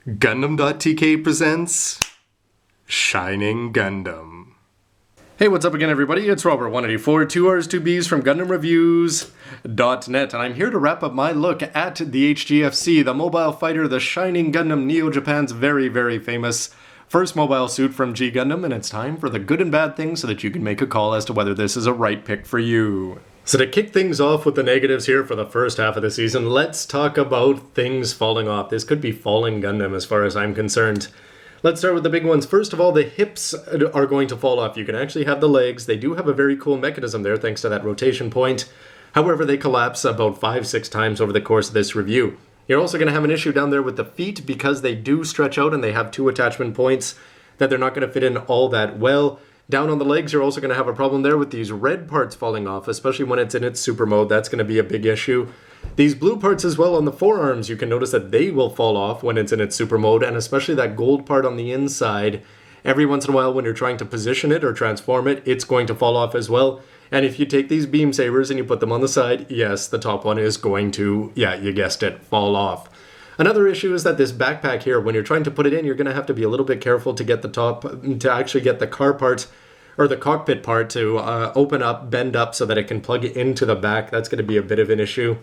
Gundam.tk presents Shining Gundam. Hey, what's up again, everybody? It's Robert184, 2Rs2Bs from GundamReviews.net, and I'm here to wrap up my look at the HGFC, the mobile fighter, the Shining Gundam, Neo Japan's very, very famous first mobile suit from G Gundam, and it's time for the good and bad things so that you can make a call as to whether this is a right pick for you. So to kick things off with the negatives here for the first half of the season, let's talk about things falling off. This could be falling Gundam as far as I'm concerned. Let's start with the big ones. First of all, the hips are going to fall off. You can actually have the legs. They do have a very cool mechanism there thanks to that rotation point. However, they collapse about 5-6 times over the course of this review. You're also going to have an issue down there with the feet because they do stretch out and they have 2 attachment points that they're not going to fit in all that well. Down on the legs, you're also going to have a problem there with these red parts falling off, especially when it's in its super mode. That's going to be a big issue. These blue parts as well on the forearms, you can notice that they will fall off when it's in its super mode, and especially that gold part on the inside. Every once in a while when you're trying to position it or transform it, it's going to fall off as well. And if you take these beam sabers and you put them on the side, yes, the top one is going to, yeah, you guessed it, fall off. Another issue is that this backpack here, when you're trying to put it in, you're going to have to be a little bit careful to get the top, to actually get the car part, or the cockpit part to open up, bend up so that it can plug into the back. That's going to be a bit of an issue.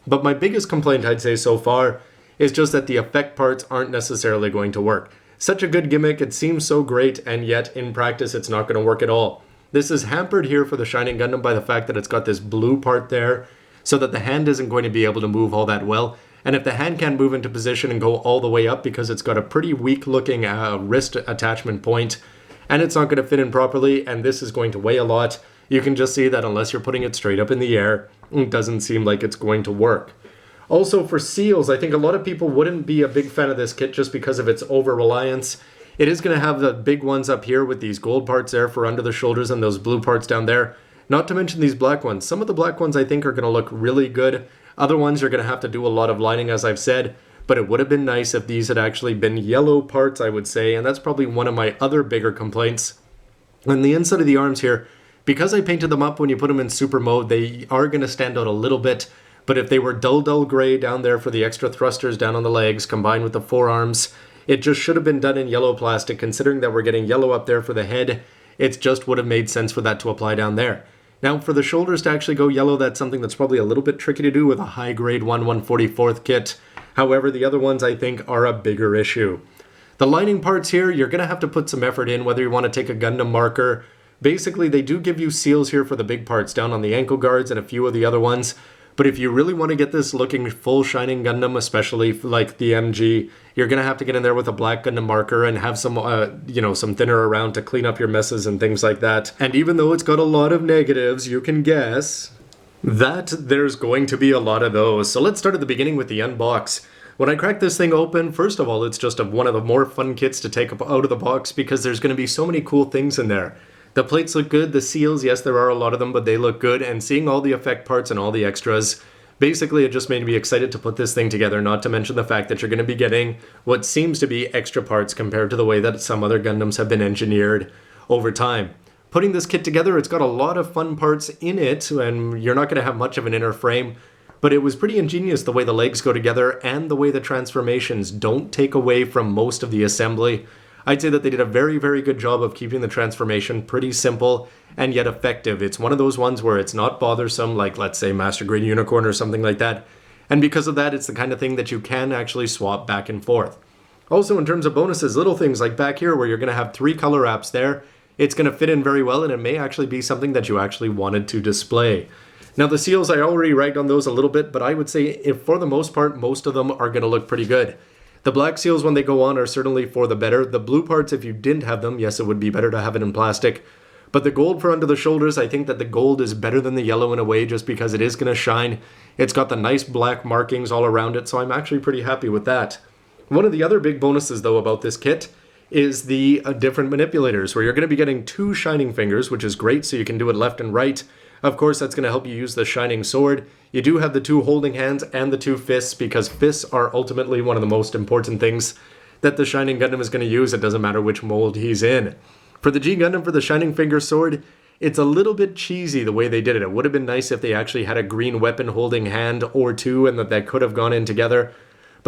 But my biggest complaint, I'd say so far, is just that the effect parts aren't necessarily going to work. Such a good gimmick, it seems so great, and yet in practice it's not going to work at all. This is hampered here for the Shining Gundam by the fact that it's got this blue part there, so that the hand isn't going to be able to move all that well. And if the hand can't move into position and go all the way up because it's got a pretty weak looking wrist attachment point, and it's not going to fit in properly, and this is going to weigh a lot, you can just see that unless you're putting it straight up in the air, it doesn't seem like it's going to work. Also for seals, I think a lot of people wouldn't be a big fan of this kit just because of its over-reliance. It is going to have the big ones up here with these gold parts there for under the shoulders and those blue parts down there. Not to mention these black ones. Some of the black ones I think are going to look really good. Other ones you're going to have to do a lot of lining, as I've said. But it would have been nice if these had actually been yellow parts, I would say. And that's probably one of my other bigger complaints. On the inside of the arms here, because I painted them up when you put them in super mode, they are going to stand out a little bit. But if they were dull gray down there for the extra thrusters down on the legs, combined with the forearms, it just should have been done in yellow plastic. Considering that we're getting yellow up there for the head, it just would have made sense for that to apply down there. Now, for the shoulders to actually go yellow, that's something that's probably a little bit tricky to do with a high-grade 1/144th kit. However, the other ones, I think, are a bigger issue. The lining parts here, you're going to have to put some effort in, whether you want to take a Gundam marker. Basically, they do give you seals here for the big parts down on the ankle guards and a few of the other ones. But if you really want to get this looking full Shining Gundam, especially like the MG, you're going to have to get in there with a black Gundam marker and have some, some thinner around to clean up your messes and things like that. And even though it's got a lot of negatives, you can guess that there's going to be a lot of those. So let's start at the beginning with the unbox. When I crack this thing open, first of all, it's just one of the more fun kits to take out of the box because there's going to be so many cool things in there. The plates look good, the seals, yes, there are a lot of them, but they look good, and seeing all the effect parts and all the extras, basically it just made me excited to put this thing together, not to mention the fact that you're going to be getting what seems to be extra parts compared to the way that some other Gundams have been engineered over time. Putting this kit together, it's got a lot of fun parts in it, and you're not going to have much of an inner frame, but it was pretty ingenious the way the legs go together and the way the transformations don't take away from most of the assembly. I'd say that they did a very, very good job of keeping the transformation pretty simple and yet effective. It's one of those ones where it's not bothersome, like let's say Master Grade Unicorn or something like that. And because of that, it's the kind of thing that you can actually swap back and forth. Also, in terms of bonuses, little things like back here where you're going to have 3 color apps there, it's going to fit in very well and it may actually be something that you actually wanted to display. Now the seals, I already ragged on those a little bit, but I would say if for the most part, most of them are going to look pretty good. The black seals, when they go on, are certainly for the better. The blue parts, if you didn't have them, yes, it would be better to have it in plastic. But the gold for under the shoulders, I think that the gold is better than the yellow in a way just because it is going to shine. It's got the nice black markings all around it, so I'm actually pretty happy with that. One of the other big bonuses, though, about this kit is the different manipulators, where you're going to be getting 2 shining fingers, which is great, so you can do it left and right. Of course, that's going to help you use the shining sword. You do have the 2 holding hands and the 2 fists, because fists are ultimately one of the most important things that the Shining Gundam is going to use. It doesn't matter which mold he's in. For the G Gundam, for the Shining Finger Sword, it's a little bit cheesy the way they did it. It would have been nice if they actually had a green weapon holding hand or 2 and that could have gone in together.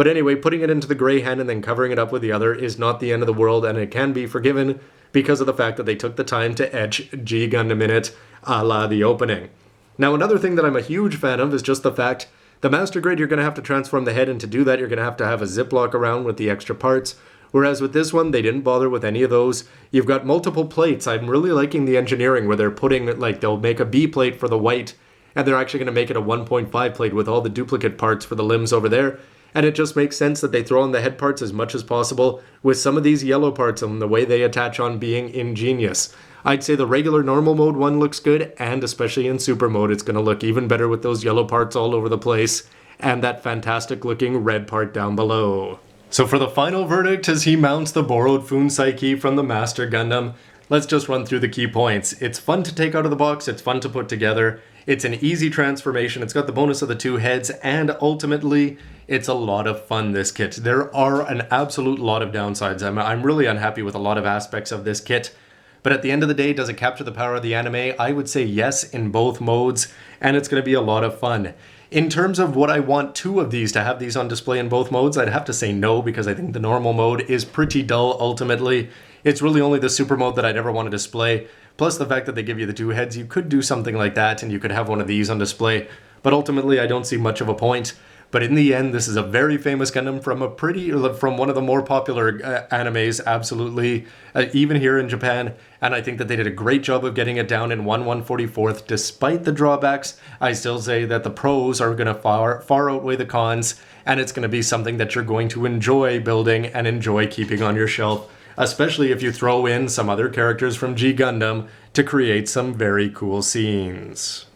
But anyway, putting it into the gray hen and then covering it up with the other is not the end of the world, and it can be forgiven because of the fact that they took the time to etch G Gundam in it, a la the opening. Now, another thing that I'm a huge fan of is just the fact the Master Grade, you're going to have to transform the head, and to do that, you're going to have a Ziploc around with the extra parts. Whereas with this one, they didn't bother with any of those. You've got multiple plates. I'm really liking the engineering where they're putting, like, they'll make a B plate for the white, and they're actually going to make it a 1.5 plate with all the duplicate parts for the limbs over there. And it just makes sense that they throw on the head parts as much as possible, with some of these yellow parts and the way they attach on being ingenious. I'd say the regular normal mode one looks good, and especially in super mode, it's going to look even better with those yellow parts all over the place, and that fantastic looking red part down below. So for the final verdict, as he mounts the borrowed Fun Psyche from the Master Gundam, let's just run through the key points. It's fun to take out of the box, it's fun to put together, it's an easy transformation, it's got the bonus of the two heads, and ultimately, it's a lot of fun, this kit. There are an absolute lot of downsides. I'm really unhappy with a lot of aspects of this kit. But at the end of the day, does it capture the power of the anime? I would say yes in both modes, and it's going to be a lot of fun. In terms of what I want two of these to have these on display in both modes, I'd have to say no, because I think the normal mode is pretty dull ultimately. It's really only the super mode that I'd ever want to display. Plus the fact that they give you the two heads, you could do something like that and you could have one of these on display. But ultimately, I don't see much of a point. But in the end, this is a very famous Gundam from one of the more popular animes, absolutely, even here in Japan. And I think that they did a great job of getting it down in 1/144th. Despite the drawbacks, I still say that the pros are going to far outweigh the cons, and it's going to be something that you're going to enjoy building and enjoy keeping on your shelf, especially if you throw in some other characters from G Gundam to create some very cool scenes.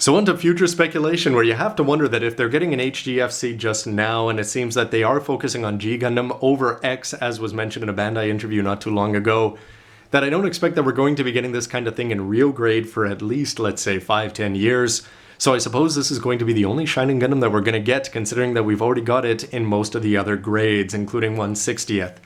So on to future speculation, where you have to wonder that if they're getting an HGFC just now, and it seems that they are focusing on G Gundam over X, as was mentioned in a Bandai interview not too long ago, that I don't expect that we're going to be getting this kind of thing in real grade for at least, let's say, 5-10 years. So I suppose this is going to be the only Shining Gundam that we're going to get, considering that we've already got it in most of the other grades, including 1/60th.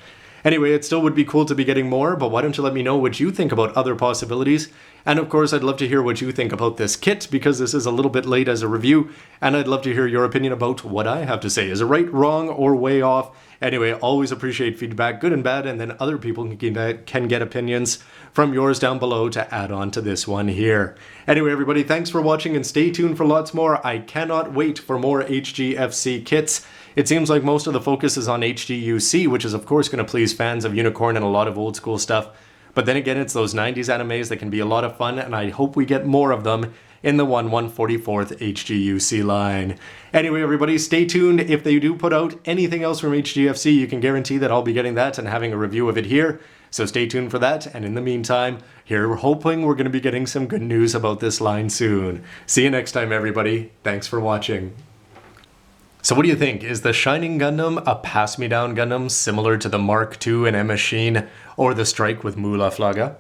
Anyway, it still would be cool to be getting more, but why don't you let me know what you think about other possibilities? And of course, I'd love to hear what you think about this kit, because this is a little bit late as a review, and I'd love to hear your opinion about what I have to say. Is it right, wrong, or way off? Anyway, always appreciate feedback, good and bad, and then other people can get opinions from yours down below to add on to this one here. Anyway, everybody, thanks for watching, and stay tuned for lots more. I cannot wait for more HGFC kits. It seems like most of the focus is on HGUC, which is of course going to please fans of Unicorn and a lot of old school stuff. But then again, it's those 90s animes that can be a lot of fun, and I hope we get more of them in the 1/144th HGUC line. Anyway, everybody, stay tuned. If they do put out anything else from HGFC, you can guarantee that I'll be getting that and having a review of it here. So stay tuned for that, and in the meantime, here we're hoping we're going to be getting some good news about this line soon. See you next time, everybody. Thanks for watching. So what do you think? Is the Shining Gundam a pass-me-down Gundam similar to the Mark II and M Machine, or the Strike with Mula Flaga?